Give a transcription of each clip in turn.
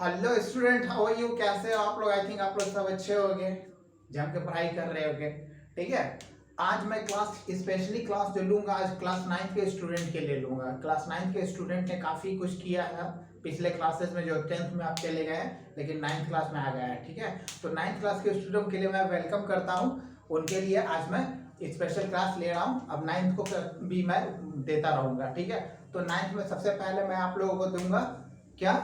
Hello student, how are you? कैसे हो आप लोग? आई थिंक आप लोग सब अच्छे होंगे, जम के पढ़ाई कर रहे होंगे। ठीक है, आज मैं क्लास स्पेशली क्लास जो लूंगा, आज क्लास 9th के स्टूडेंट के लिए लूंगा। क्लास 9th के स्टूडेंट ने काफ़ी कुछ किया है पिछले क्लासेस में, जो 10th में आप चले गए हैं लेकिन 9th क्लास में आ गया है। ठीक है, तो 9th क्लास के स्टूडेंट के लिए मैं वेलकम करता हूँ। उनके लिए आज मैं स्पेशल क्लास ले रहा हूँ। अब 9th को भी मैं देता रहूँगा। ठीक है, तो 9th में सबसे पहले मैं आप लोगों को दूंगा क्या,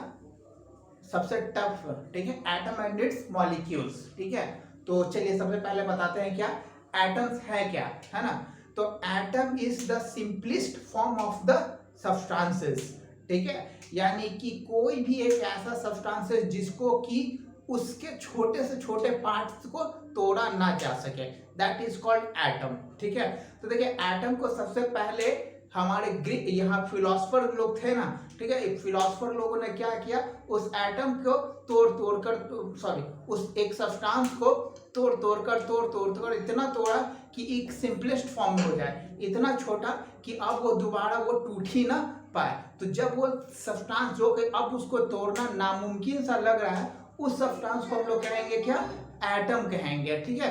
सबसे टफ। ठीक है, एटम एंड इट्स मॉलिक्यूल्स। ठीक है, तो चलिए सबसे पहले बताते हैं क्या एटम्स है क्या, है ना। तो atom is the simplest form of the substances. ठीक है, यानी कि कोई भी एक ऐसा सब्सटेंसेस जिसको कि उसके छोटे से छोटे पार्ट्स को तोड़ा ना जा सके, दैट इज कॉल्ड एटम। ठीक है, तो देखिए एटम को सबसे पहले हमारे ग्रीक यहाँ फिलोसफर लोग थे ना, ठीक है, फिलोसफर लोगों ने क्या किया, उस एटम को तोड़ कर सॉरी उस एक सब्सटेंस को तोड़ कर इतना तोड़ा कि एक सिंपलेस्ट फॉर्म में हो जाए, इतना छोटा कि अब वो दोबारा वो टूट ही ना पाए। तो जब वो सब्सटेंस जो कि अब उसको तोड़ना नामुमकिन सा लग रहा है, उस सब्सटेंस को हम लोग कहेंगे क्या, एटम कहेंगे। ठीक है,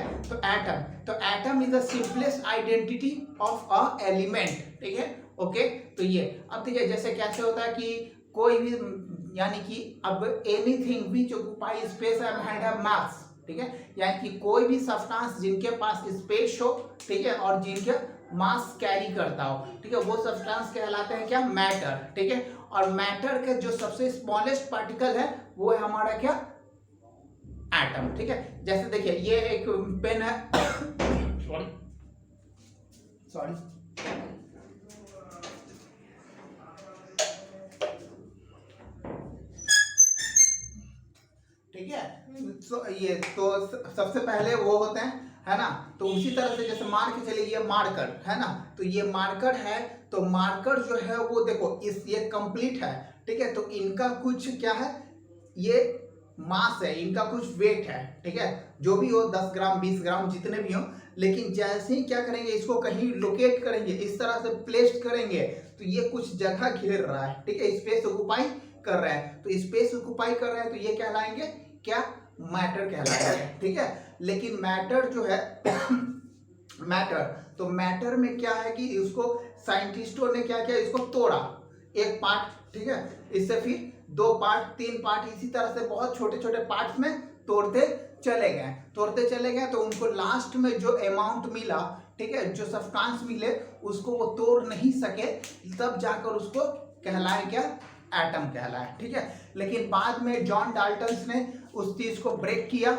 तो atom is the simplest identity of a element. ठीक है, ओके। तो ये अब ठीक है, जैसे कैसे होता है कि कोई भी, यानी कि अब anything which occupy space and have मास। ठीक है, यानी कि कोई भी सब्सटेंस जिनके पास स्पेस हो, ठीक है, और जिनके मास कैरी करता हो, ठीक है, वो सब्सटेंस कहलाते हैं क्या, मैटर। ठीक है, और मैटर के जो सबसे स्मॉलेस्ट पार्टिकल है वो है हमारा क्या, एटम। ठीक है, जैसे देखिए ये एक पेन है सॉरी सॉरी ठीक है, तो ये तो सबसे पहले वो होते हैं, है ना। तो उसी तरह से जैसे मान के चलिए ये मार्कर है ना, तो ये मार्कर है, तो मार्कर जो है वो देखो इस ये कंप्लीट है। ठीक है, तो इनका कुछ क्या है, ये मास है, इनका कुछ वेट है। ठीक है, जो भी हो 10 ग्राम 20 ग्राम जितने भी हो, लेकिन जैसे ही क्या करेंगे, इसको कहीं लोकेट करेंगे, इस तरह से प्लेस करेंगे, तो ये कुछ जगह घेर रहा है। ठीक है, स्पेस ऑक्युपाई कर रहा है, तो स्पेस ऑक्युपाई कर रहा है, तो ये कहलाएंगे क्या, मैटर कहलाएंगे। ठीक है, लेकिन मैटर जो है मैटर, तो मैटर में क्या है कि उसको साइंटिस्टों ने क्या किया, इसको तोड़ा एक पार्ट। ठीक है, इससे फिर 2 पार्ट 3 पार्ट, इसी तरह से बहुत छोटे छोटे पार्ट्स में तोड़ते चले गए, तो उनको लास्ट में जो अमाउंट मिला, ठीक है, जो सब्सटेंस मिले, उसको वो तोड़ नहीं सके, तब जाकर उसको कहलाए क्या, एटम कहलाए। ठीक है, लेकिन बाद में जॉन डाल्टन ने उस चीज को ब्रेक किया।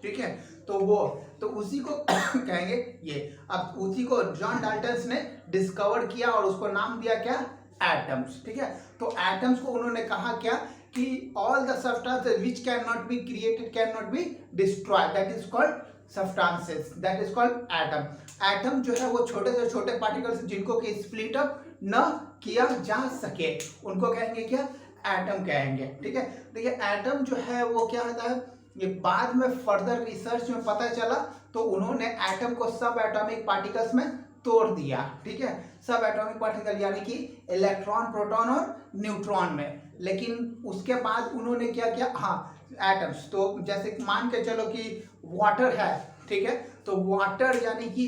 ठीक है, तो उसी को कहेंगे ये, अब उसी को जॉन डाल्टन ने डिस्कवर किया और उसको नाम दिया क्या, एटम्स। ठीक है, तो एटम्स को उन्होंने कहा क्या कि all the substances which can not be created can not be destroyed, that is called substances, that is called atom. Atom जो है वो छोटे से छोटे पार्टिकल्स जिनको कि स्प्लिट अप न किया जा सके, उनको कहेंगे क्या, एटम कहेंगे। ठीक है, देखिए एटम जो है वो क्या होता है, ये बाद में फर्दर रिसर्च में पता चला, तो उन्होंने एटम को सब एटॉमिक पार्टिकल्स में तोड़ दिया। ठीक है, सब एटॉमिक पार्टिकल यानी कि इलेक्ट्रॉन प्रोटॉन और न्यूट्रॉन में। लेकिन उसके बाद उन्होंने क्या किया, हाँ एटम्स, तो जैसे मान के चलो कि वाटर है, ठीक है, तो वाटर यानी कि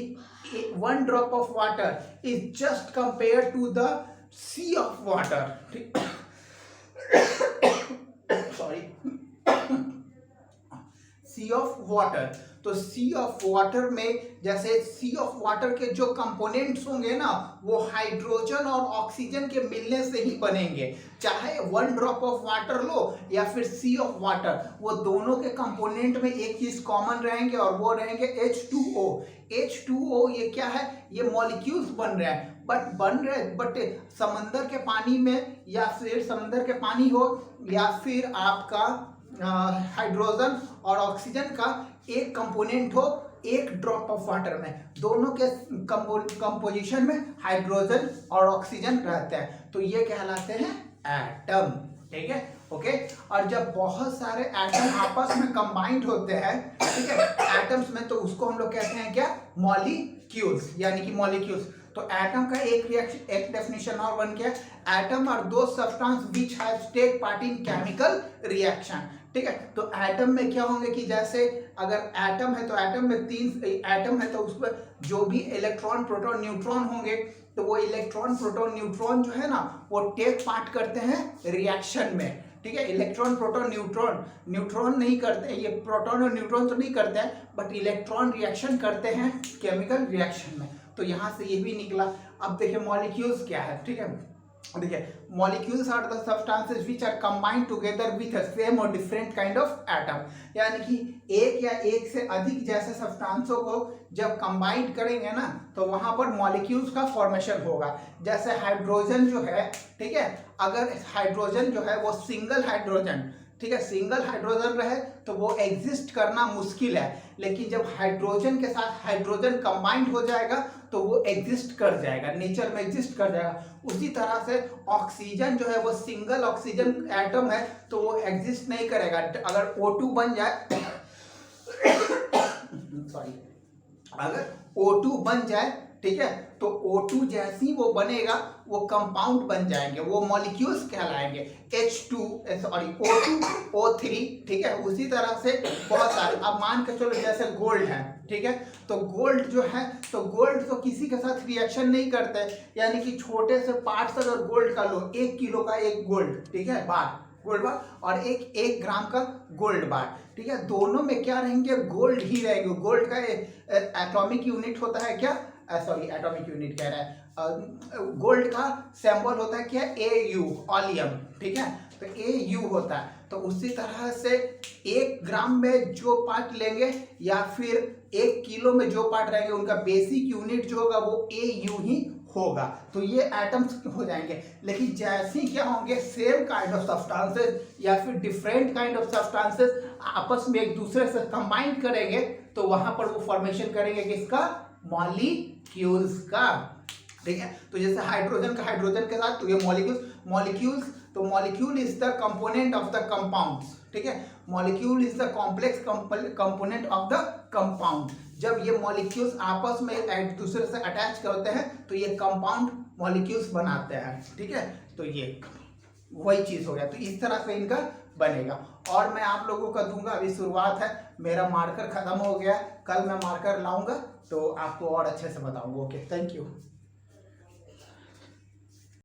1 drop of water is just compare to the sea of water. ठीक सॉरी सी ऑफ वाटर, तो सी ऑफ वाटर में जैसे सी ऑफ वाटर के जो कंपोनेंट्स होंगे ना, वो हाइड्रोजन और ऑक्सीजन के मिलने से ही बनेंगे। चाहे 1 ड्रॉप ऑफ वाटर लो या फिर सी ऑफ वाटर, वो दोनों के कंपोनेंट में एक चीज कॉमन रहेंगे और वो रहेंगे H2O। H2O ये क्या है, ये मॉलिक्यूल्स बन रहे हैं, बट समंदर के पानी में, या फिर समंदर के पानी हो, या फिर आपका हाइड्रोजन और ऑक्सीजन का एक कंपोनेंट हो एक ड्रॉप ऑफ वाटर में, दोनों के कंपोजिशन में हाइड्रोजन और ऑक्सीजन रहते हैं, तो ये कहलाते हैं एटम। ठीक है, ओके। और जब बहुत सारे एटम आपस में कंबाइंड होते हैं, ठीक है, एटम्स में, तो उसको हम लोग कहते हैं क्या, मॉलिक्यूल्स, यानी कि मॉलिक्यूल्स। तो एटम का एक रिएक्शन, एक डेफिनेशन और बन गया, atom are those substance which has take part in chemical reaction. ठीक है, तो एटम में क्या होंगे कि जैसे अगर एटम है तो एटम में 3 एटम है तो उसमें जो भी इलेक्ट्रॉन प्रोटॉन न्यूट्रॉन होंगे तो वो इलेक्ट्रॉन प्रोटॉन न्यूट्रॉन जो है ना वो टेक पार्ट करते हैं रिएक्शन में। ठीक है, इलेक्ट्रॉन प्रोटॉन न्यूट्रॉन न्यूट्रॉन नहीं करते, ये प्रोटॉन और न्यूट्रॉन तो नहीं करते हैं बट इलेक्ट्रॉन रिएक्शन करते हैं केमिकल रिएक्शन में। तो यहाँ से ये भी निकला। अब देखिए मॉलिक्यूल्स क्या है। ठीक है, देखिए molecules are the substances which are combined together with a same और डिफरेंट काइंड ऑफ एटम, यानी कि एक या एक से अधिक जैसे सब्सटेंसों को जब कंबाइंड करेंगे ना तो वहां पर मॉलिक्यूल्स का फॉर्मेशन होगा। जैसे हाइड्रोजन जो है, ठीक है, अगर हाइड्रोजन जो है वो सिंगल हाइड्रोजन, ठीक है, सिंगल हाइड्रोजन रहे तो वो एग्जिस्ट करना मुश्किल है, लेकिन जब हाइड्रोजन के साथ हाइड्रोजन कंबाइंड हो जाएगा तो वो एग्जिस्ट कर जाएगा, नेचर में एग्जिस्ट कर जाएगा। उसी तरह से ऑक्सीजन जो है वो सिंगल ऑक्सीजन एटम है तो वो एग्जिस्ट नहीं करेगा। अगर O2 बन जाए सॉरी, अगर O2 बन जाए, ठीक है, तो O2 जैसी वो बनेगा वो कंपाउंड बन जाएंगे, वो मॉलिक्यूल्स कहलाएंगे। O2 O3, ठीक है, उसी तरह से बहुत सारे। अब मान के चलो जैसे गोल्ड है, ठीक है, तो गोल्ड जो है तो गोल्ड तो किसी के साथ रिएक्शन नहीं करते, यानी कि छोटे से पार्ट्स अगर गोल्ड का लो, 1 किलो का एक गोल्ड, ठीक है, बार गोल्ड बार और एक ग्राम का गोल्ड बार, ठीक है, दोनों में क्या रहेंगे, गोल्ड ही रहेंगे। गोल्ड का एटॉमिक यूनिट होता है क्या, सॉरी एटॉमिक यूनिट कह रहा है, गोल्ड का सिंबल होता है क्या, AU, ऑलियम, ठीक है, तो AU होता है। तो उसी तरह से 1 ग्राम में जो पार्ट लेंगे या फिर 1 किलो में जो पार्ट रहेंगे उनका बेसिक यूनिट जो होगा वो AU ही होगा। तो ये एटम्स हो जाएंगे। लेकिन जैसे क्या होंगे, सेम काइंड ऑफ सब्सटेंसेस या फिर डिफरेंट काइंड ऑफ सब्सटेंसेस आपस में एक दूसरे से कंबाइन करेंगे तो वहां पर वो फॉर्मेशन करेंगे किसका, मॉलिक्यूल्स का। ठीक है, तो जैसे हाइड्रोजन का हाइड्रोजन के साथ तो ये मॉलिक्यूल्स, तो molecule is the component of the compounds. ठीक है, molecule is the complex component of the compound. जब ये मॉलिक्यूल्स आपस में एक दूसरे से अटैच करते हैं तो ये कंपाउंड मॉलिक्यूल्स बनाते हैं। ठीक है, तो ये वही चीज हो गया। तो इस तरह से इनका बनेगा। और मैं आप लोगों का दूंगा, अभी शुरुआत है, मेरा मार्कर खत्म हो गया, कल मैं मार्कर लाऊंगा तो आपको और अच्छे से बताऊंगा। Okay, thank you.